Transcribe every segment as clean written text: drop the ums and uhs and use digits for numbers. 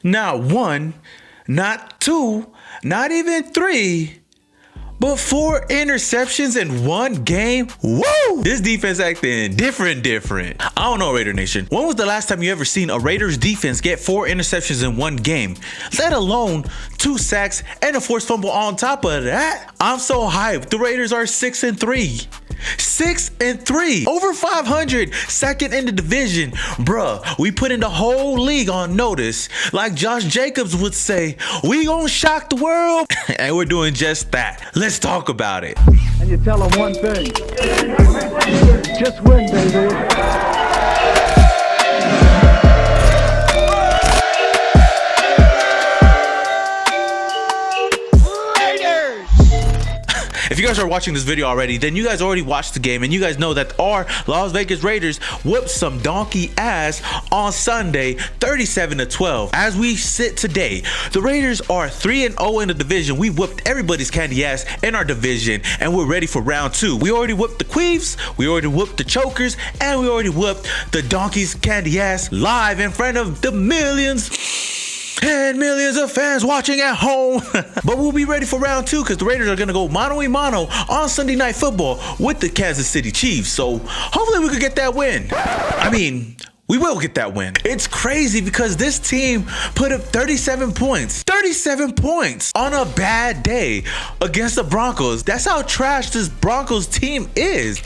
Not one, not two, not even three, but 4 interceptions in one game. Woo! This defense acting different. I don't know, Raider Nation. When was the last time you ever seen a Raiders defense get 4 interceptions in one game? Let alone 2 sacks and a forced fumble on top of that. I'm so hyped. The Raiders are 6-3. 6-3, over 500, second in the division. Bruh, we putting the whole league on notice. Like Josh Jacobs would say, we gonna shock the world. And we're doing just that. Let's talk about it. And you tell them one thing, just win, baby. If you guys are watching this video already, then you guys already watched the game and you guys know that our Las Vegas Raiders whipped some donkey ass on Sunday, 37-12. As we sit today, the Raiders are 3-0 in the division. We whipped everybody's candy ass in our division and we're ready for round 2. We already whipped the Queefs, we already whipped the Chokers, and we already whipped the donkeys candy ass live in front of the millions and millions of fans watching at home. But we'll be ready for round 2 because the Raiders are going to go mano-a-mano on Sunday Night Football with the Kansas City Chiefs. So hopefully we could get that win. I mean, we will get that win. It's crazy because this team put up 37 points. 37 points on a bad day against the Broncos. That's how trash this Broncos team is.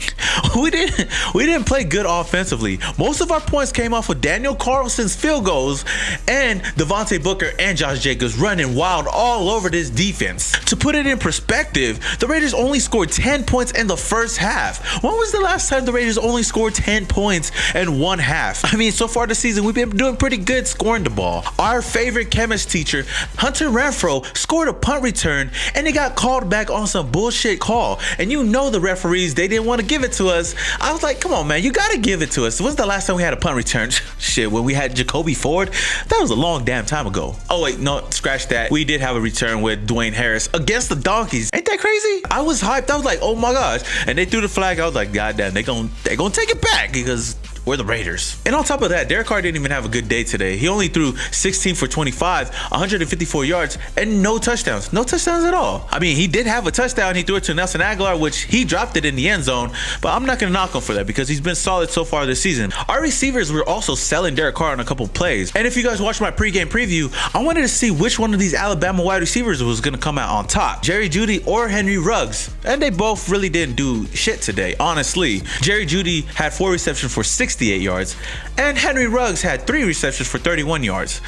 We didn't play good offensively. Most of our points came off of Daniel Carlson's field goals and Devontae Booker and Josh Jacobs running wild all over this defense. To put it in perspective, the Raiders only scored 10 points in the first half. When was the last time the Raiders only scored 10 points in one half? I mean, so far this season, we've been doing pretty good scoring the ball. Our favorite chemist teacher, Hunter Renfro, scored a punt return and it got called back on some bullshit call. And you know the referees, they didn't want to give it to us. I was like, come on, man, you got to give it to us. When's the last time we had a punt return? Shit, when we had Jacoby Ford? That was a long damn time ago. Oh, wait, no, scratch that. We did have a return with Dwayne Harris against the Donkeys. Ain't that crazy? I was hyped. I was like, oh my gosh. And they threw the flag. I was like, God damn, they gonna take it back because we're the Raiders. And on top of that, Derek Carr didn't even have a good day today. He only threw 16 for 25, 154 yards, and no touchdowns. No touchdowns at all. I mean, he did have a touchdown. He threw it to Nelson Aguilar, which he dropped it in the end zone. But I'm not going to knock him for that because he's been solid so far this season. Our receivers were also selling Derek Carr on a couple plays. And if you guys watched my pregame preview, I wanted to see which one of these Alabama wide receivers was going to come out on top, Jerry Jeudy or Henry Ruggs. And they both really didn't do shit today, honestly. Jerry Jeudy had 4 receptions for 68 yards, and Henry Ruggs had 3 receptions for 31 yards.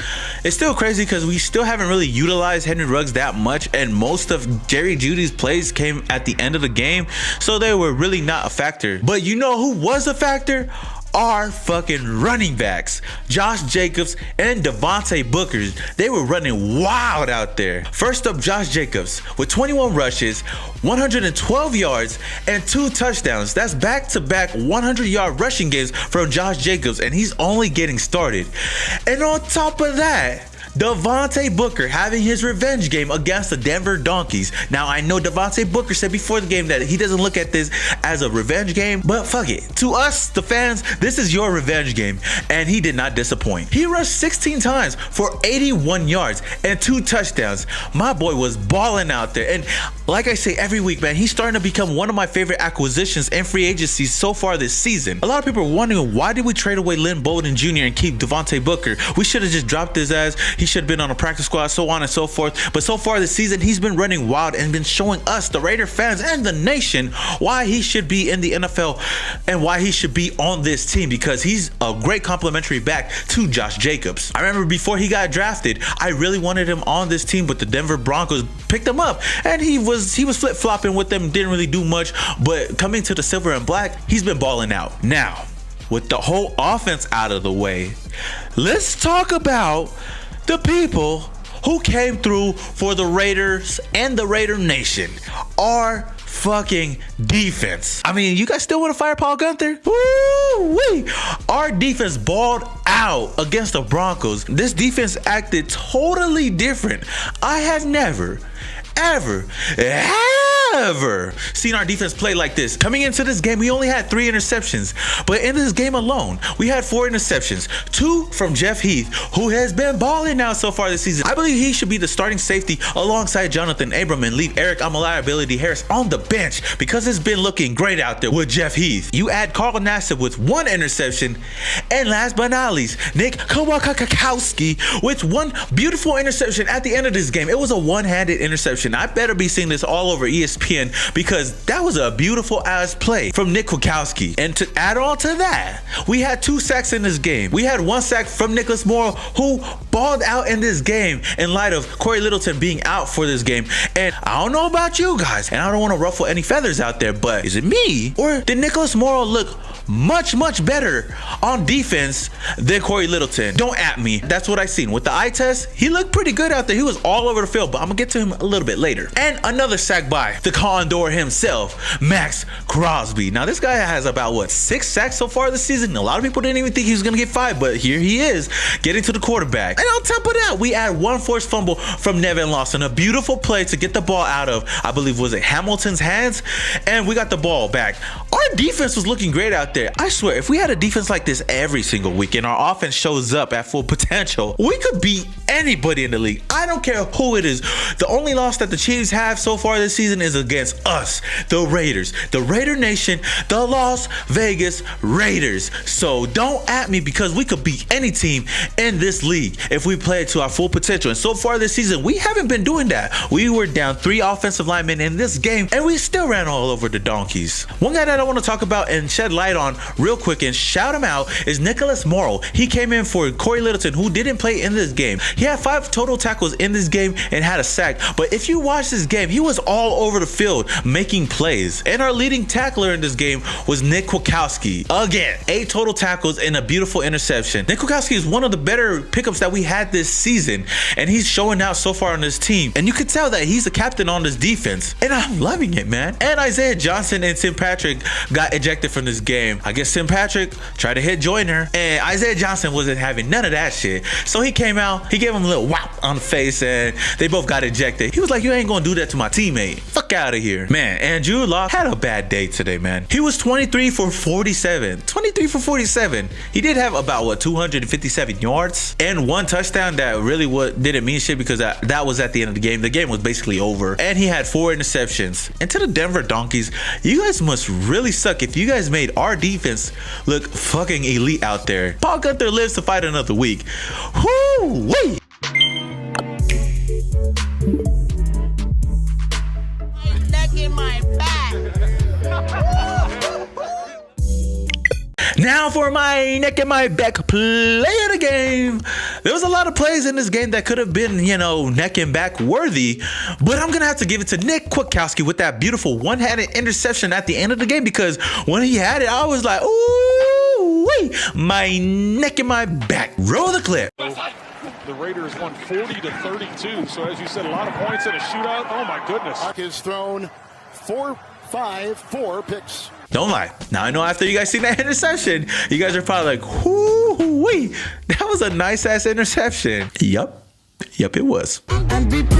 It's still crazy because we still haven't really utilized Henry Ruggs that much, and most of Jerry Jeudy's plays came at the end of the game, so they were really not a factor. But you know who was a factor? Our fucking running backs, Josh Jacobs and Devontae Booker. They were running wild out there. First up, Josh Jacobs with 21 rushes, 112 yards, and 2 touchdowns. That's back-to-back 100-yard rushing games from Josh Jacobs, and he's only getting started. And on top of that, Devontae Booker having his revenge game against the Denver Donkeys. Now, I know Devontae Booker said before the game that he doesn't look at this as a revenge game, but fuck it. To us, the fans, this is your revenge game, and he did not disappoint. He rushed 16 times for 81 yards and 2 touchdowns. My boy was balling out there, and like I say every week, man, he's starting to become one of my favorite acquisitions in free agency so far this season. A lot of people are wondering, why did we trade away Lynn Bowden Jr. and keep Devontae Booker? We should have just dropped his ass. He should have been on a practice squad, so on and so forth. But so far this season, he's been running wild and been showing us, the Raider fans and the nation, why he should be in the NFL and why he should be on this team, because he's a great complimentary back to Josh Jacobs. I remember before he got drafted, I really wanted him on this team, but the Denver Broncos picked him up, and he was flip-flopping with them, didn't really do much, but coming to the silver and black, he's been balling out. Now, with the whole offense out of the way, let's talk about the people who came through for the Raiders and the Raider Nation. Our fucking defense. I mean, you guys still want to fire Paul Gunther? Woo-wee. Our defense balled out against the Broncos. This defense acted totally different. I have never, ever never seen our defense play like this. Coming into this game, we only had 3 interceptions, but in this game alone, we had 4 interceptions. 2 from Jeff Heath, who has been balling now so far this season. I believe he should be the starting safety alongside Jonathan Abram and leave Eric Ability Harris on the bench because it's been looking great out there with Jeff Heath. You add Carl Nassib with 1 interception, and last but not least, Nick Kwiatkowski with 1 beautiful interception at the end of this game. It was a one-handed interception. I better be seeing this all over ESPN because that was a beautiful ass play from Nick Kwiatkowski. And to add on to that, we had 2 sacks in this game. We had 1 sack from Nicholas Morrow, who balled out in this game in light of Corey Littleton being out for this game. And I don't know about you guys, and I don't want to ruffle any feathers out there, but is it me or did Nicholas Morrow look much better on defense than Corey Littleton? Don't at me. That's what I seen. With the eye test, he looked pretty good out there. He was all over the field, but I'm gonna get to him a little bit later. And another sack by the Condor himself, Max Crosby. Now this guy has about what, 6 sacks so far this season. A lot of people didn't even think he was gonna get 5, but here he is getting to the quarterback. And on top of that, we had 1 forced fumble from Nevin Lawson, a beautiful play to get the ball out of, I believe, was it Hamilton's hands, and we got the ball back. Our defense was looking great out there. I swear, if we had a defense like this every single week and our offense shows up at full potential, we could beat anybody in the league. I don't care who it is. The only loss that the Chiefs have so far this season is against us, the Raiders, the Raider Nation, the Las Vegas Raiders. So don't at me because we could beat any team in this league if we play it to our full potential. And so far this season, we haven't been doing that. We were down 3 offensive linemen in this game and we still ran all over the donkeys. One guy that I want to talk about and shed light on real quick and shout him out is Nicholas Morrow. He came in for Corey Littleton, who didn't play in this game. He had 5 total tackles in this game and had a sack, but if you watch this game, he was all over the field making plays. And our leading tackler in this game was Nick Kwiatkowski. Again, 8 total tackles and a beautiful interception. Nick Kwiatkowski is one of the better pickups that we had this season, and he's showing out so far on this team. And you can tell that he's the captain on this defense, and I'm loving it, man. And Isaiah Johnson and Tim Patrick got ejected from this game. I guess Tim Patrick tried to hit Joyner, and Isaiah Johnson wasn't having none of that shit. So he came out, he gave him a little whop on the face, and they both got ejected. He was like, you ain't gonna do that to my teammate. Fuck out of here. Man, and Drew Lock had a bad day today, man. He was 23 for 47. 23 for 47. He did have about, what, 257 yards and 1 touchdown that really didn't mean shit because that was at the end of the game. The game was basically over. And he had 4 interceptions. And to the Denver Donkeys, you guys must really suck if you guys made our defense look fucking elite out there. Paul Gunther lives to fight another week. Whoo-wee! Now for my neck and my back play of the game. There was a lot of plays in this game that could have been, you know, neck and back worthy, but I'm gonna have to give it to Nick Kwiatkowski with that beautiful one-handed interception at the end of the game, because when he had it, I was like, ooh, wee, my neck and my back. Roll the clip. The Raiders won 40-32. So as you said, a lot of points in a shootout. Oh my goodness. Mark has thrown 4 picks. Don't lie. Now I know after you guys seen that interception, you guys are probably like, whoo-wee, that was a nice ass interception. Yup, it was. MVP,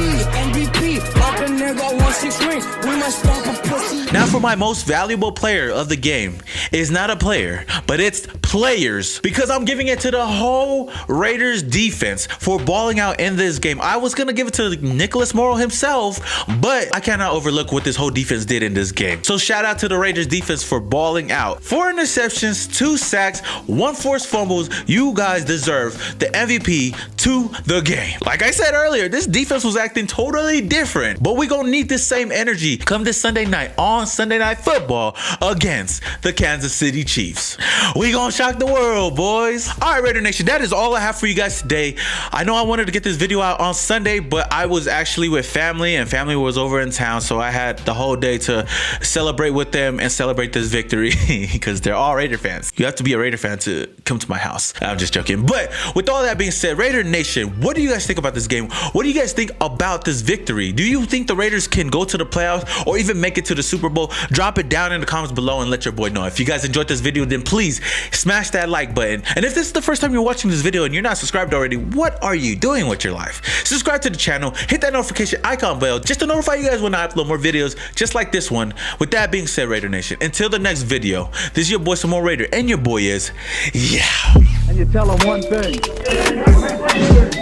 now for my most valuable player of the game. It's not a player, but it's players, because I'm giving it to the whole Raiders defense for balling out in this game. I was gonna give it to Nicholas Morrow himself, but I cannot overlook what this whole defense did in this game. So shout out to the Raiders defense for balling out. 4 interceptions, 2 sacks, 1 forced fumbles. You guys deserve the MVP to the game. Like I said earlier, this defense was acting totally different, but we gonna need this same energy come this Sunday night on Sunday Night Football against the Kansas City Chiefs. We gonna shock the world, boys. All right, Raider Nation, that is all I have for you guys today. I know I wanted to get this video out on Sunday, but I was actually with family, and family was over in town, so I had the whole day to celebrate with them and celebrate this victory because they're all Raider fans. You have to be a Raider fan to come to my house. I'm just joking. But with all that being said, Raider Nation, what do you guys think think about this game? What do you guys think about this victory? Do you think the Raiders can go to the playoffs or even make it to the Super Bowl? Drop it down in the comments below and let your boy know. If you guys enjoyed this video, then please smash that like button. And if this is the first time you're watching this video and you're not subscribed already, what are you doing with your life? Subscribe to the channel, hit that notification icon bell just to notify you guys when I upload more videos just like this one. With that being said, Raider Nation, until the next video, this is your boy Some Raider, and your boy is yeah. And you tell them one thing.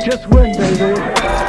Just win, baby.